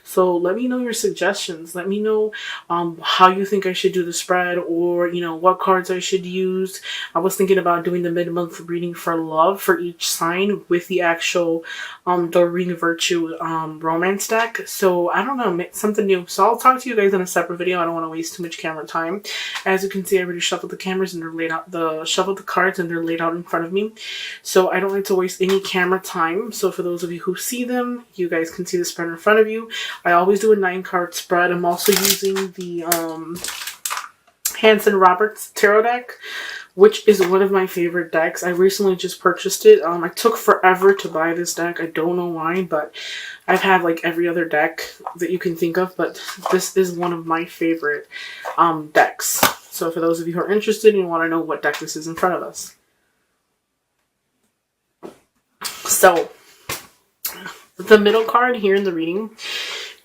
So let me know your suggestions. Let me know how you think I should do the spread, or what cards I should use. I was thinking about doing the mid-month reading for love for each sign with the actual Doreen Virtue romance deck. So I don't know, something new. So I'll talk to you guys in a separate video. I don't want to waste too much camera time. As you can see, I already shuffled the cameras and they're laid out, shuffled the cards and they're laid out in front of me. So I don't like to waste any camera time. So for those of you who see them, you guys can see the spread in front of you. I always do a 9-card spread. I'm also using the Hanson Roberts tarot deck, which is one of my favorite decks. I recently just purchased it. I took forever to buy this deck. I don't know why, but I've had like every other deck that you can think of, but this is one of my favorite decks. So for those of you who are interested and want to know what deck this is in front of us. So the middle card here in the reading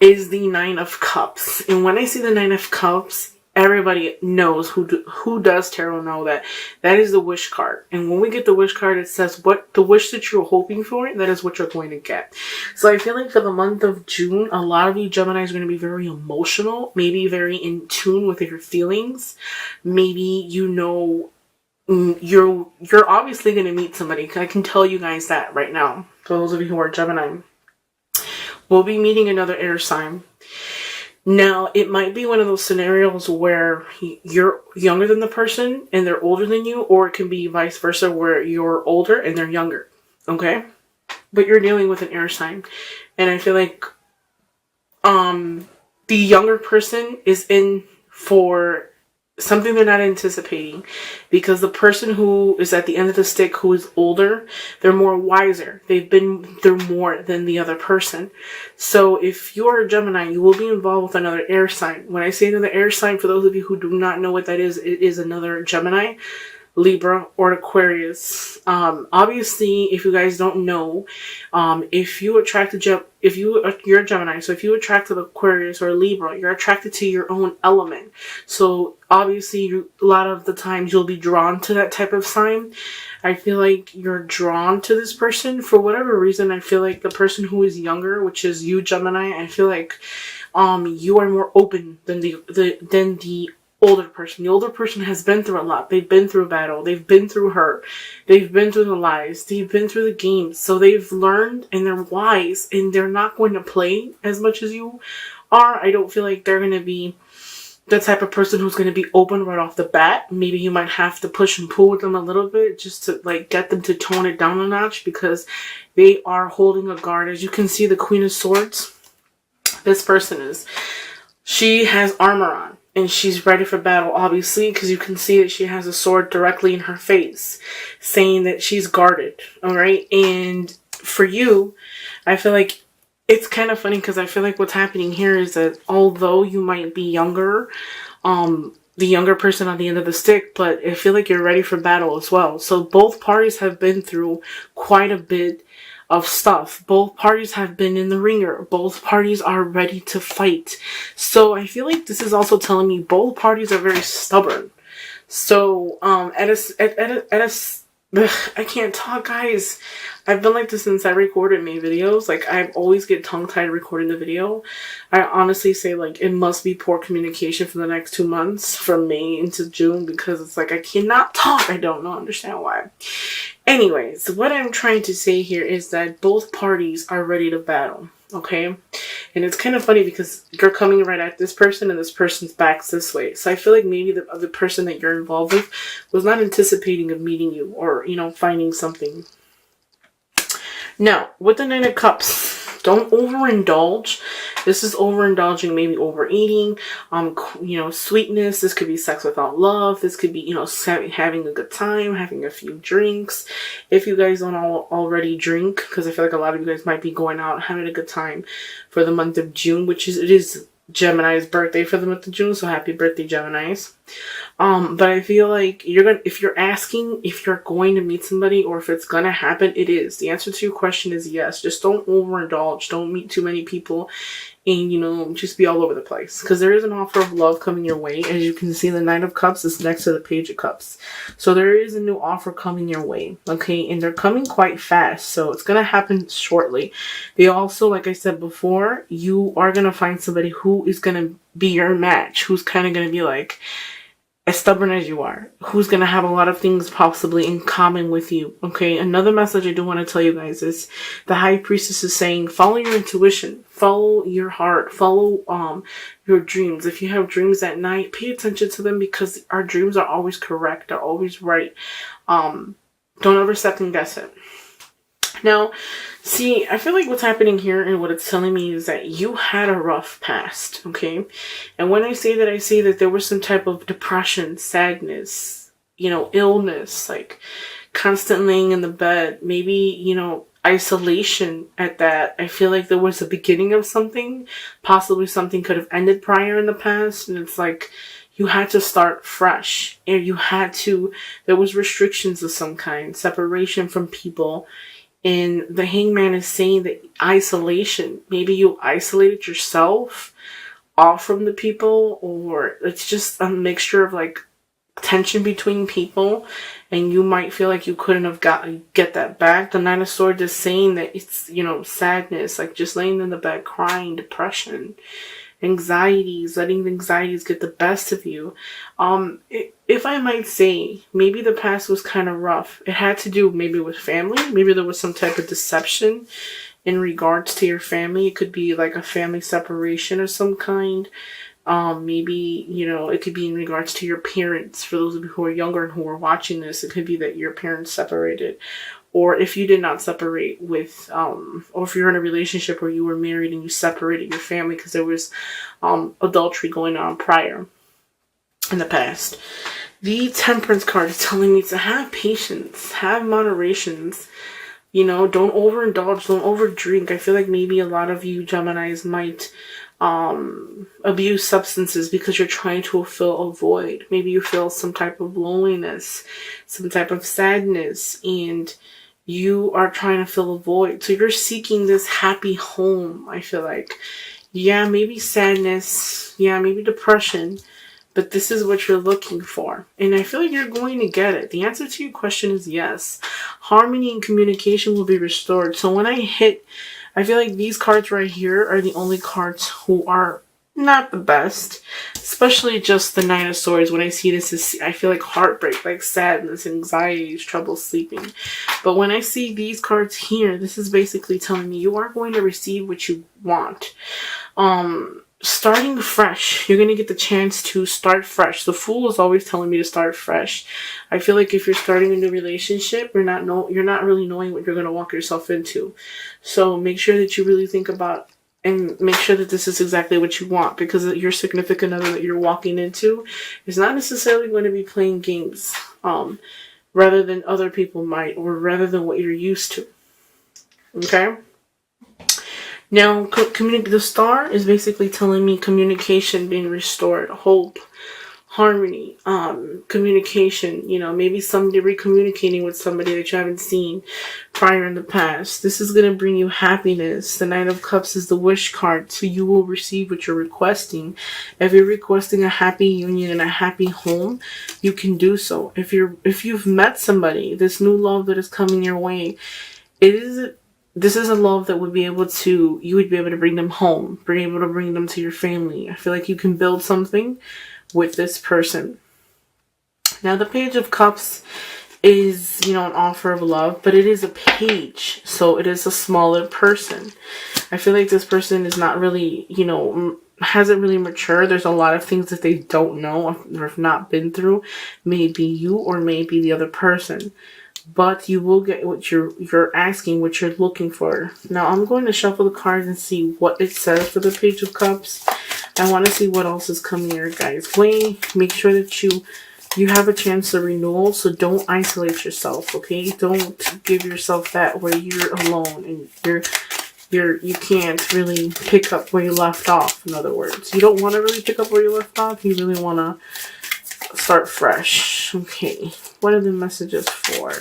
is the 9 of Cups. And when I see the 9 of Cups, everybody knows who does tarot know that is the wish card. And when we get the wish card, it says what the wish that you're hoping for, that is what you're going to get. So I feel like for the month of June, a lot of you Geminis are going to be very emotional, maybe very in tune with your feelings. Maybe you're obviously going to meet somebody. I can tell you guys that right now. For those of you who are Gemini, we'll be meeting another air sign. Now, it might be one of those scenarios where you're younger than the person and they're older than you, or it can be vice versa where you're older and they're younger, okay? But you're dealing with an air sign. And I feel like the younger person is in for something they're not anticipating, because the person who is at the end of the stick, who is older, they're more wiser. They've been through more than the other person. So if you're a Gemini, you will be involved with another air sign. When I say another air sign, for those of you who do not know what that is, it is another Gemini, Libra, or Aquarius. Obviously, if you guys don't know, if you attract you're a Gemini, so if you attract an Aquarius or a Libra, you're attracted to your own element. So obviously, a lot of the times you'll be drawn to that type of sign. I feel like you're drawn to this person for whatever reason. I feel like the person who is younger, which is you, Gemini, I feel like you are more open than the older person. The older person has been through a lot. They've been through battle. They've been through hurt. They've been through the lies. They've been through the games. So they've learned and they're wise, and they're not going to play as much as you are. I don't feel like they're going to be the type of person who's going to be open right off the bat. Maybe you might have to push and pull with them a little bit just to like get them to tone it down a notch, because they are holding a guard. As you can see, the Queen of Swords, this person she has armor on. And she's ready for battle, obviously, because you can see that she has a sword directly in her face, saying that she's guarded, alright? And for you, I feel like it's kind of funny, because I feel like what's happening here is that although you might be younger, the younger person on the end of the stick, but I feel like you're ready for battle as well. So both parties have been through quite a bit of stuff. Both parties have been in the ringer. Both parties are ready to fight. So I feel like this is also telling me both parties are very stubborn. So I can't talk, guys. I've been like this since I recorded my videos. Like, I always get tongue-tied recording the video. I honestly say, like, it must be poor communication for the next 2 months, from May into June, because it's like I cannot talk. I don't understand why. Anyways, what I'm trying to say here is that both parties are ready to battle, okay? And it's kind of funny because you're coming right at this person and this person's back's this way. So I feel like maybe the person that you're involved with was not anticipating of meeting you, or, finding something. Now, with the 9 of Cups, don't overindulge. This is overindulging, maybe overeating, sweetness. This could be sex without love. This could be, having a good time, having a few drinks. If you guys don't already drink, because I feel like a lot of you guys might be going out, having a good time for the month of June, it is Gemini's birthday for the month of June. So happy birthday, Geminis. But I feel like if you're asking if you're going to meet somebody or if it's gonna happen, it is. The answer to your question is yes. Just don't overindulge. Don't meet too many people and, just be all over the place. Because there is an offer of love coming your way. As you can see, the Nine of Cups is next to the Page of Cups. So there is a new offer coming your way, okay? And they're coming quite fast, so it's going to happen shortly. They also, like I said before, you are going to find somebody who is going to be your match, who's kind of going to be like, as stubborn as you are, who's going to have a lot of things possibly in common with you, okay? Another message I do want to tell you guys is the High Priestess is saying, follow your intuition, follow your heart, follow your dreams. If you have dreams at night, pay attention to them because our dreams are always correct, they're always right. Don't ever second guess it. Now, see, I feel like what's happening here and what it's telling me is that you had a rough past, okay? And when I say that, I say that there was some type of depression, sadness, illness, like constant laying in the bed, maybe, isolation at that. I feel like there was a beginning of something. Possibly something could have ended prior in the past, and it's like you had to start fresh. And there was restrictions of some kind, separation from people. And the Hangman is saying that isolation, maybe you isolated yourself off from the people, or it's just a mixture of like tension between people, and you might feel like you couldn't have get that back. The Nine of Swords is saying that it's, sadness, like just laying in the bed crying, depression, anxieties, letting the anxieties get the best of you. If I might say, maybe the past was kind of rough. It had to do maybe with family. Maybe there was some type of deception in regards to your family. It could be like a family separation of some kind. Maybe, it could be in regards to your parents. For those of you who are younger and who are watching this, it could be that your parents separated. Or if you did not separate with, or if you're in a relationship where you were married and you separated your family because there was adultery going on prior in the past. The Temperance card is telling me to have patience, have moderations, don't overindulge, don't overdrink. I feel like maybe a lot of you Geminis might abuse substances because you're trying to fill a void. Maybe you feel some type of loneliness, some type of sadness, and you are trying to fill a void. So you're seeking this happy home, I feel like. Yeah, maybe sadness. Yeah, maybe depression. But this is what you're looking for. And I feel like you're going to get it. The answer to your question is yes. Harmony and communication will be restored. So when I feel like these cards right here are the only cards who are not the best. Especially just the Nine of Swords. When I see this, I feel like heartbreak, like sadness, anxieties, trouble sleeping. But when I see these cards here, this is basically telling me you are going to receive what you want. Starting fresh. You're going to get the chance to start fresh. The Fool is always telling me to start fresh. I feel like if you're starting a new relationship, you're not really knowing what you're going to walk yourself into. So make sure that you really think about and make sure that this is exactly what you want, because your significant other that you're walking into is not necessarily going to be playing games, rather than other people might, or rather than what you're used to. Okay? Now, the Star is basically telling me communication being restored, hope, harmony, communication, maybe somebody recommunicating with somebody that you haven't seen prior in the past. This is going to bring you happiness. The Knight of Cups is the wish card, so you will receive what you're requesting. If you're requesting a happy union and a happy home, you can do so. If you've met somebody, this new love that is coming your way, this is a love that you would be able to bring them home, be able to bring them to your family. I feel like you can build something with this person. Now, the Page of Cups is, an offer of love, but it is a page, so it is a smaller person. I feel like this person is not really, hasn't really matured. There's a lot of things that they don't know or have not been through. Maybe you or maybe the other person. But you will get what you're asking, what you're looking for. Now, I'm going to shuffle the cards and see what it says for the Page of Cups. I want to see what else is coming your guys' way. Make sure that you have a chance of renewal, so don't isolate yourself, okay? Don't give yourself that where you're alone and you can't really pick up where you left off. In other words, you don't want to really pick up where you left off. You really want to start fresh. Okay, what are the messages for?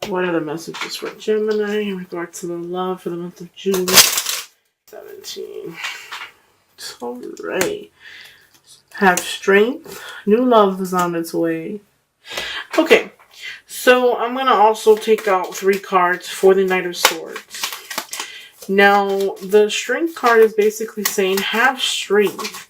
What are the messages for Gemini in regard to the love for the month of June 17? Alright. Have strength. New love is on its way. Okay, so I'm going to also take out 3 cards for the Knight of Swords. Now, the strength card is basically saying have strength.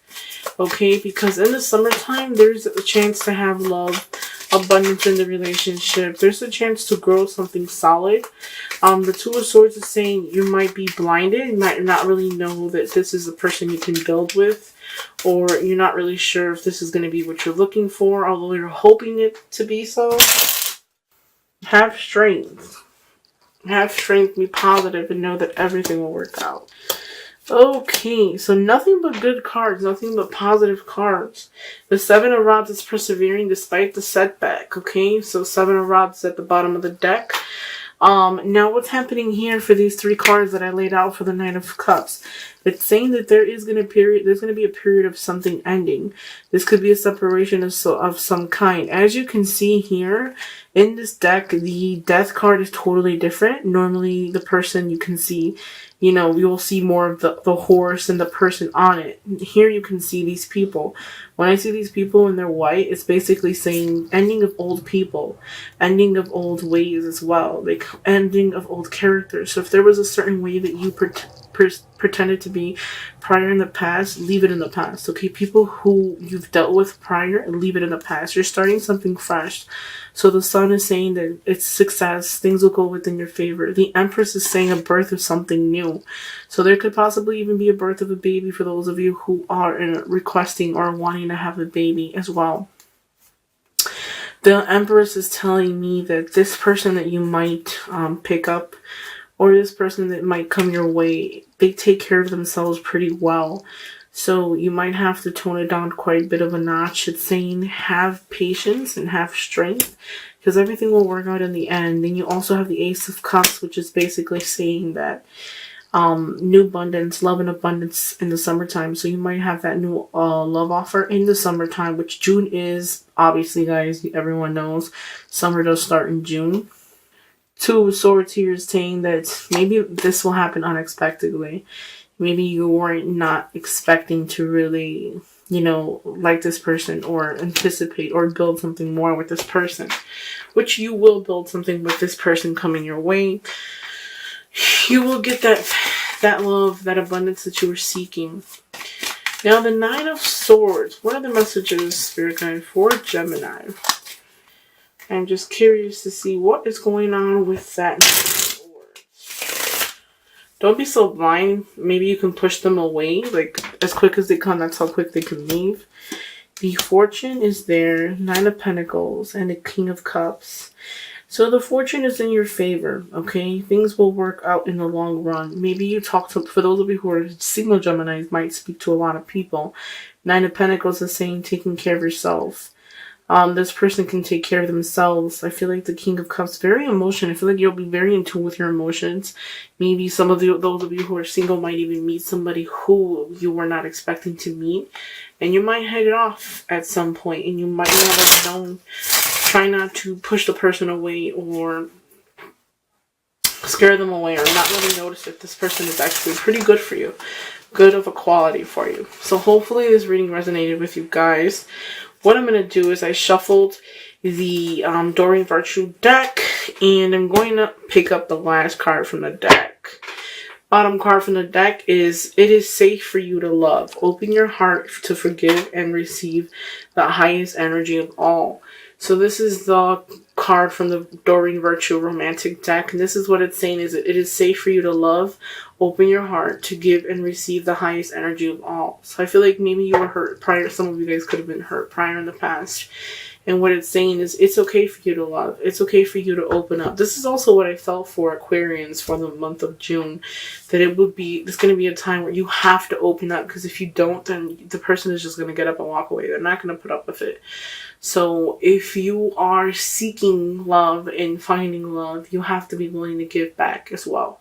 Okay, because in the summertime, there's a chance to have love, abundance in the relationship. There's a chance to grow something solid. The Two of Swords is saying you might be blinded. You might not really know that this is the person you can build with. Or you're not really sure if this is going to be what you're looking for, although you're hoping it to be so. Have strength. Have strength, be positive, and know that everything will work out. Okay, so nothing but good cards, nothing but positive cards. The 7 of Rods is persevering despite the setback, okay? So 7 of Rods at the bottom of the deck. Now what's happening here for these 3 cards that I laid out for the Knight of Cups? It's saying that there's going to be a period of something ending. This could be a separation of some kind. As you can see here, in this deck, the Death card is totally different. Normally, the person you can see, you know, you will see more of the horse and the person on it. Here you can see these people. When I see these people and they're white, it's basically saying ending of old people, ending of old ways as well, like ending of old characters. So if there was a certain way that you pretended to be prior in the past, leave it in the past. Okay, people who you've dealt with prior, leave it in the past. You're starting something fresh. So the Sun is saying that it's success, things will go within your favor. The Empress is saying a birth of something new. So there could possibly even be a birth of a baby for those of you who are requesting or wanting to have a baby as well. The Empress is telling me that this person that you might pick up, or this person that might come your way, they take care of themselves pretty well. So you might have to tone it down quite a bit of a notch. It's saying have patience and have strength, because everything will work out in the end. Then you also have the Ace of Cups, which is basically saying that new abundance, love and abundance in the summertime. So you might have that new love offer in the summertime, which June is. Obviously, guys, everyone knows summer does start in June. Two of Swords here is saying that maybe this will happen unexpectedly. Maybe you weren't not expecting to really, you know, like this person or anticipate or build something more with this person, which you will build something with this person coming your way. You will get that love, that abundance that you were seeking. Now, the Nine of Swords. What are the messages, Spirit Guide, for Gemini? I'm just curious to see what is going on with that Nine of Swords. Don't be so blind. Maybe you can push them away. Like, as quick as they come, that's how quick they can leave. The Fortune is there. 9 of Pentacles and the King of Cups. So the fortune is in your favor, okay? Things will work out in the long run. Maybe you talk to, for those of you who are single Geminis, might speak to a lot of people. 9 of Pentacles is saying taking care of yourself. This person can take care of themselves. I feel like the King of Cups, very emotional. I feel like you'll be very in tune with your emotions. Maybe some of those of you who are single might even meet somebody who you were not expecting to meet. And you might head it off at some point, and you might not have known. Try not to push the person away or scare them away or not really notice if this person is actually pretty good for you. Good of a quality for you. So hopefully this reading resonated with you guys. What I'm going to do is I shuffled the Doreen Virtue deck, and I'm going to pick up the last card from the deck. Bottom card from the deck is, it is safe for you to love. Open your heart to forgive and receive the highest energy of all. So this is the card from the Doreen Virtue romantic deck. And this is what it's saying is it is safe for you to love. Open your heart to give and receive the highest energy of all. So I feel like maybe you were hurt prior. Some of you guys could have been hurt prior in the past. And what it's saying is it's okay for you to love. It's okay for you to open up. This is also what I felt for Aquarians for the month of June. That it's going to be a time where you have to open up. Because if you don't, then the person is just going to get up and walk away. They're not going to put up with it. So if you are seeking love and finding love, you have to be willing to give back as well.